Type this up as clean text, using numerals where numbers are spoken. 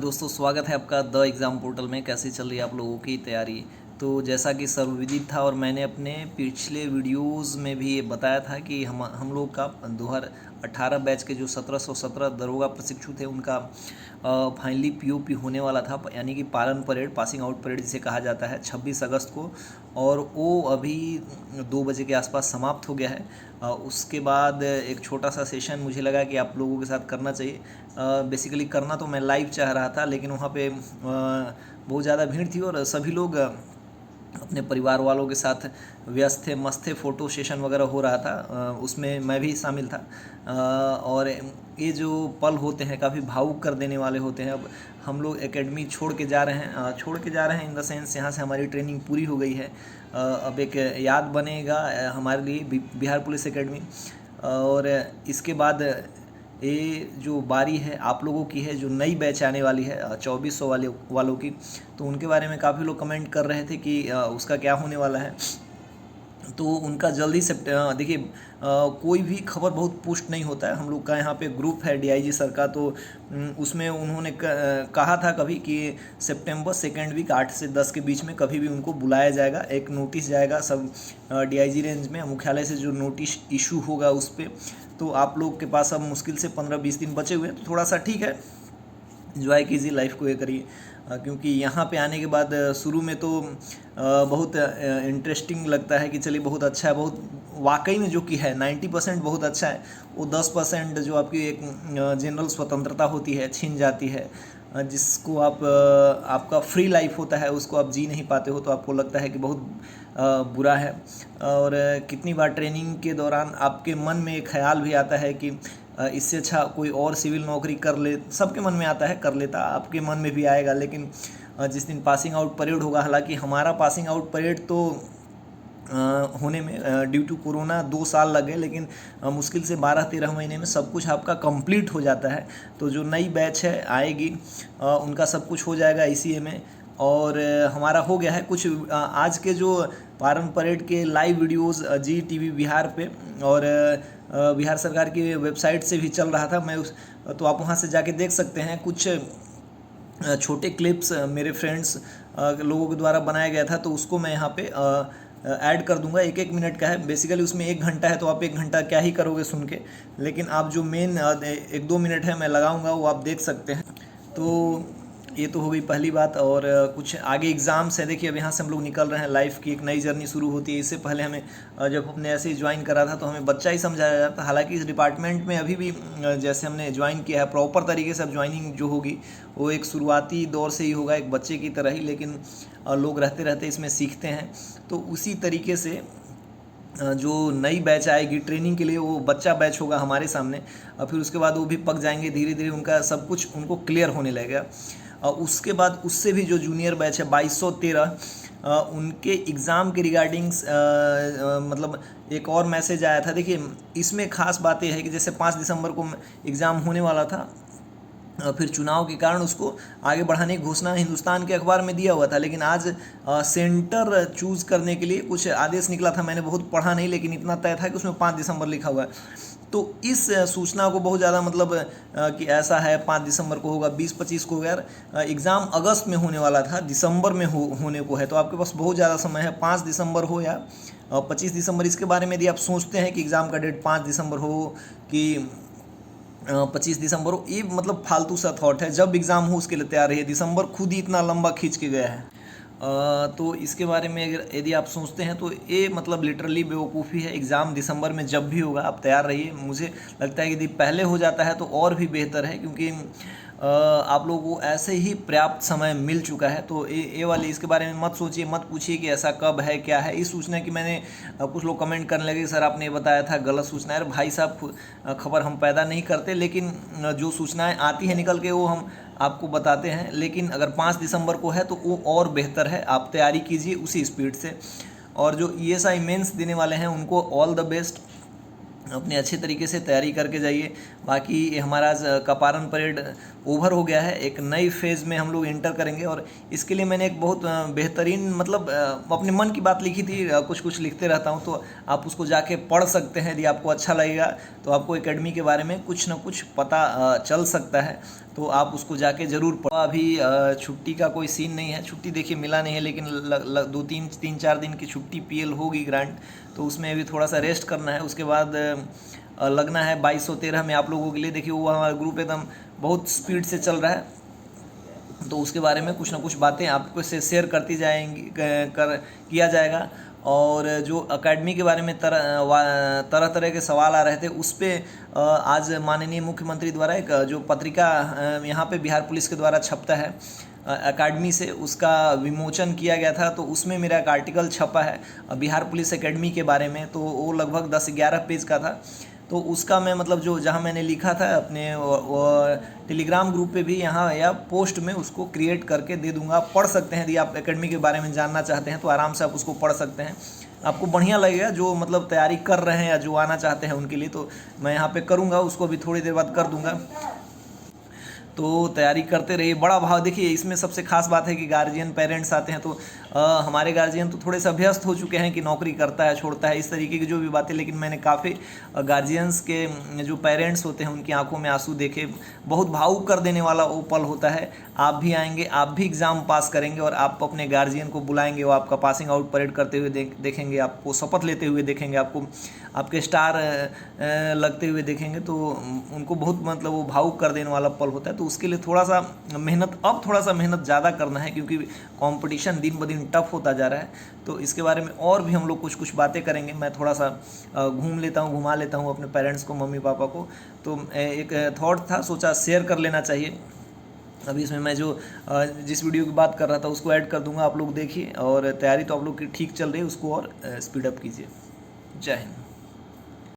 दोस्तों स्वागत है आपका द एग्ज़ाम पोर्टल में। कैसी चल रही है आप लोगों की तैयारी? तो जैसा कि सर्वविदित था और मैंने अपने पिछले वीडियोस में भी ये बताया था कि हम लोग का 2018 बैच के जो 1717 दरोगा प्रशिक्षु थे उनका फाइनली पीओपी होने वाला था, यानी कि पालन परेड, पासिंग आउट परेड जिसे कहा जाता है, 26 अगस्त को। और वो अभी 2 बजे के आसपास समाप्त हो गया है। उसके बाद एक छोटा सा सेशन मुझे लगा कि आप लोगों के साथ करना चाहिए। बेसिकली करना तो मैं लाइव चाह रहा था, लेकिन वहाँ पे बहुत ज़्यादा भीड़ थी और सभी लोग अपने परिवार वालों के साथ व्यस्त थे, मस्त थे, फ़ोटो सेशन वगैरह हो रहा था, उसमें मैं भी शामिल था। और ये जो पल होते हैं काफ़ी भावुक कर देने वाले होते हैं। अब हम लोग एकेडमी छोड़ के जा रहे हैं इन द सेंस यहाँ से हमारी ट्रेनिंग पूरी हो गई है। अब एक याद बनेगा हमारे लिए बिहार पुलिस एकेडमी। और इसके बाद ये जो बारी है आप लोगों की है, जो नई बैच आने वाली है 2400 वालों की। तो उनके बारे में काफ़ी लोग कमेंट कर रहे थे कि उसका क्या होने वाला है। तो उनका जल्दी से देखिए, कोई भी खबर बहुत पुष्ट नहीं होता है। हम लोग का यहाँ पे ग्रुप है डीआईजी सर का, तो उसमें उन्होंने कहा था कभी कि सितंबर सेकेंड वीक 8 से 10 के बीच में कभी भी उनको बुलाया जाएगा, एक नोटिस जाएगा सब डीआईजी रेंज में, मुख्यालय से जो नोटिस इशू होगा उस पर। तो आप लोग के पास अब मुश्किल से 15-20 दिन बचे हुए हैं, तो थोड़ा सा ठीक है, एंजॉय कीजिए लाइफ को, ये करिए। क्योंकि यहाँ पे आने के बाद शुरू में तो बहुत इंटरेस्टिंग लगता है कि चलिए बहुत अच्छा है, बहुत वाकई में जो कि है 90% बहुत अच्छा है। वो 10% जो आपकी एक जनरल स्वतंत्रता होती है छीन जाती है, जिसको आप आपका फ्री लाइफ होता है उसको आप जी नहीं पाते हो, तो आपको लगता है कि बहुत बुरा है। और कितनी बार ट्रेनिंग के दौरान आपके मन में एक ख्याल भी आता है कि इससे अच्छा कोई और सिविल नौकरी कर ले, सबके मन में आता है, कर लेता, आपके मन में भी आएगा। लेकिन जिस दिन पासिंग आउट परेड होगा, हालांकि हमारा पासिंग आउट परेड तो होने में ड्यू टू कोरोना 2 साल लगे, लेकिन मुश्किल से 12-13 महीने में सब कुछ आपका कंप्लीट हो जाता है। तो जो नई बैच है आएगी उनका सब कुछ हो जाएगा ICA में। और हमारा हो गया है कुछ आज के जो पारण परेड के लाइव वीडियोस GTV बिहार पे और बिहार सरकार की वेबसाइट से भी चल रहा था। तो आप वहाँ से जाके देख सकते हैं। कुछ छोटे क्लिप्स मेरे फ्रेंड्स लोगों के द्वारा बनाया गया था, तो उसको मैं यहाँ पे ऐड कर दूंगा। 1-1 मिनट का है, बेसिकली उसमें 1 घंटा है, तो आप 1 घंटा क्या ही करोगे सुन के। लेकिन आप जो मेन 1-2 मिनट है मैं लगाऊंगा, वो आप देख सकते हैं। तो ये तो हो गई पहली बात। और कुछ आगे एग्ज़ाम्स है। देखिए अब यहाँ से हम लोग निकल रहे हैं, लाइफ की एक नई जर्नी शुरू होती है। इससे पहले हमें जब हमने ऐसे ही ज्वाइन करा था तो हमें बच्चा ही समझाया जाता। हालांकि इस डिपार्टमेंट में अभी भी जैसे हमने ज्वाइन किया है, प्रॉपर तरीके से अब ज्वाइनिंग जो होगी वो एक शुरुआती दौर से ही होगा, एक बच्चे की तरह ही। लेकिन लोग रहते रहते इसमें सीखते हैं। तो उसी तरीके से जो नई बैच आएगी ट्रेनिंग के लिए, वो बच्चा बैच होगा हमारे सामने। फिर उसके बाद वो भी पक जाएंगे, धीरे धीरे उनका सब कुछ उनको क्लियर होने लगेगा। उसके बाद उससे भी जो जूनियर बैच है 2213, उनके एग्ज़ाम के रिगार्डिंग्स मतलब एक और मैसेज आया था। देखिए इसमें ख़ास बात यह है कि जैसे 5 दिसंबर को एग्ज़ाम होने वाला था, फिर चुनाव के कारण उसको आगे बढ़ाने की घोषणा हिंदुस्तान के अखबार में दिया हुआ था। लेकिन आज सेंटर चूज़ करने के लिए कुछ आदेश निकला था, मैंने बहुत पढ़ा नहीं, लेकिन इतना तय था कि उसमें 5 दिसंबर लिखा हुआ है। तो इस सूचना को बहुत ज़्यादा मतलब कि ऐसा है 5 दिसंबर को होगा, 20-25 को यार एग्ज़ाम अगस्त में होने वाला था, दिसंबर में होने को है। तो आपके पास बहुत ज़्यादा समय है, 5 दिसंबर हो या 25 दिसंबर। इसके बारे में यदि आप सोचते हैं कि एग्ज़ाम का डेट 5 दिसंबर हो कि 25 दिसंबर हो, ये मतलब फालतू सा थॉट है। जब एग्ज़ाम हो उसके लिए तैयार रहिए। दिसंबर खुद ही इतना लंबा खींच के गया है। तो इसके बारे में अगर यदि आप सोचते हैं तो ये मतलब लिटरली बेवकूफ़ी है। एग्ज़ाम दिसंबर में जब भी होगा आप तैयार रहिए। मुझे लगता है कि यदि पहले हो जाता है तो और भी बेहतर है, क्योंकि आप लोगों को ऐसे ही पर्याप्त समय मिल चुका है। तो ये वाली इसके बारे में मत सोचिए, मत पूछिए कि ऐसा कब है क्या है। इस सूचना की मैंने कुछ लोग कमेंट करने लगे सर आपने ये बताया था गलत सूचना है। भाई साहब खबर हम पैदा नहीं करते, लेकिन जो सूचनाएं आती हैं निकल के वो हम आपको बताते हैं। लेकिन अगर 5 दिसंबर को है तो वो और बेहतर है। आप तैयारी कीजिए उसी स्पीड से। और जो ESI मेंस देने वाले हैं उनको ऑल द बेस्ट। अपने अच्छे तरीके से तैयारी करके जाइए। बाकी हमारा आज कपारन परेड ओवर हो गया है। एक नई फेज़ में हम लोग इंटर करेंगे, और इसके लिए मैंने एक बहुत बेहतरीन मतलब अपने मन की बात लिखी थी। कुछ कुछ लिखते रहता हूँ, तो आप उसको जाके पढ़ सकते हैं। यदि आपको अच्छा लगेगा तो आपको एकेडमी के बारे में कुछ ना कुछ पता चल सकता है, तो आप उसको जाके ज़रूर पढ़ो। अभी छुट्टी का कोई सीन नहीं है। छुट्टी देखिए मिला नहीं है, लेकिन 2-3-4 दिन की छुट्टी PL होगी ग्रांट, तो उसमें अभी थोड़ा सा रेस्ट करना है। उसके बाद लगना है 2213 में आप लोगों के लिए। देखिए वो हमारा ग्रुप एकदम बहुत स्पीड से चल रहा है, तो उसके बारे में कुछ ना कुछ बातें आपको से शेयर करती जाएंगी किया जाएगा। और जो एकेडमी के बारे में तरह तरह के सवाल आ रहे थे, उस पर आज माननीय मुख्यमंत्री द्वारा एक जो पत्रिका यहाँ पे बिहार पुलिस के द्वारा छपता है एकेडमी से, उसका विमोचन किया गया था। तो उसमें मेरा एक आर्टिकल छपा है बिहार पुलिस एकेडमी के बारे में। तो वो लगभग 10-11 पेज का था। तो उसका मैं मतलब जो जहाँ मैंने लिखा था अपने टेलीग्राम ग्रुप पे भी यहाँ या पोस्ट में उसको क्रिएट करके दे दूंगा। आप पढ़ सकते हैं। यदि आप एकेडमी के बारे में जानना चाहते हैं तो आराम से आप उसको पढ़ सकते हैं। आपको बढ़िया लगेगा। जो मतलब तैयारी कर रहे हैं या जो आना चाहते हैं उनके लिए, तो मैं यहाँ पे करूँगा, उसको भी थोड़ी देर बाद कर दूँगा। तो तैयारी करते रहिए। बड़ा भाव देखिए, इसमें सबसे खास बात है कि गार्जियन पेरेंट्स आते हैं, तो हमारे गार्जियन तो थोड़े से अभ्यस्त हो चुके हैं कि नौकरी करता है छोड़ता है, इस तरीके की जो भी बातें। लेकिन मैंने काफ़ी गार्जियंस के जो पेरेंट्स होते हैं उनकी आंखों में आंसू देखे। बहुत भावुक कर देने वाला वो पल होता है। आप भी आएंगे, आप भी एग्ज़ाम पास करेंगे, और आप अपने गार्जियन को बुलाएंगे, वो आपका पासिंग आउट परेड करते हुए देखेंगे, आपको शपथ लेते हुए देखेंगे, आपको आपके स्टार लगते हुए देखेंगे। तो उनको बहुत मतलब वो भावुक कर देने वाला पल होता है। तो उसके लिए थोड़ा सा मेहनत ज़्यादा करना है, क्योंकि कंपटीशन दिन ब दिन टफ होता जा रहा है। तो इसके बारे में और भी हम लोग कुछ कुछ बातें करेंगे। मैं थोड़ा सा घुमा लेता हूँ अपने पेरेंट्स को, मम्मी पापा को। तो एक थॉट था, सोचा शेयर कर लेना चाहिए। अभी इसमें मैं जिस वीडियो की बात कर रहा था उसको ऐड कर दूंगा, आप लोग देखिए। और तैयारी तो आप लोग की ठीक चल रही है, उसको और स्पीड अप कीजिए। जय हिंद।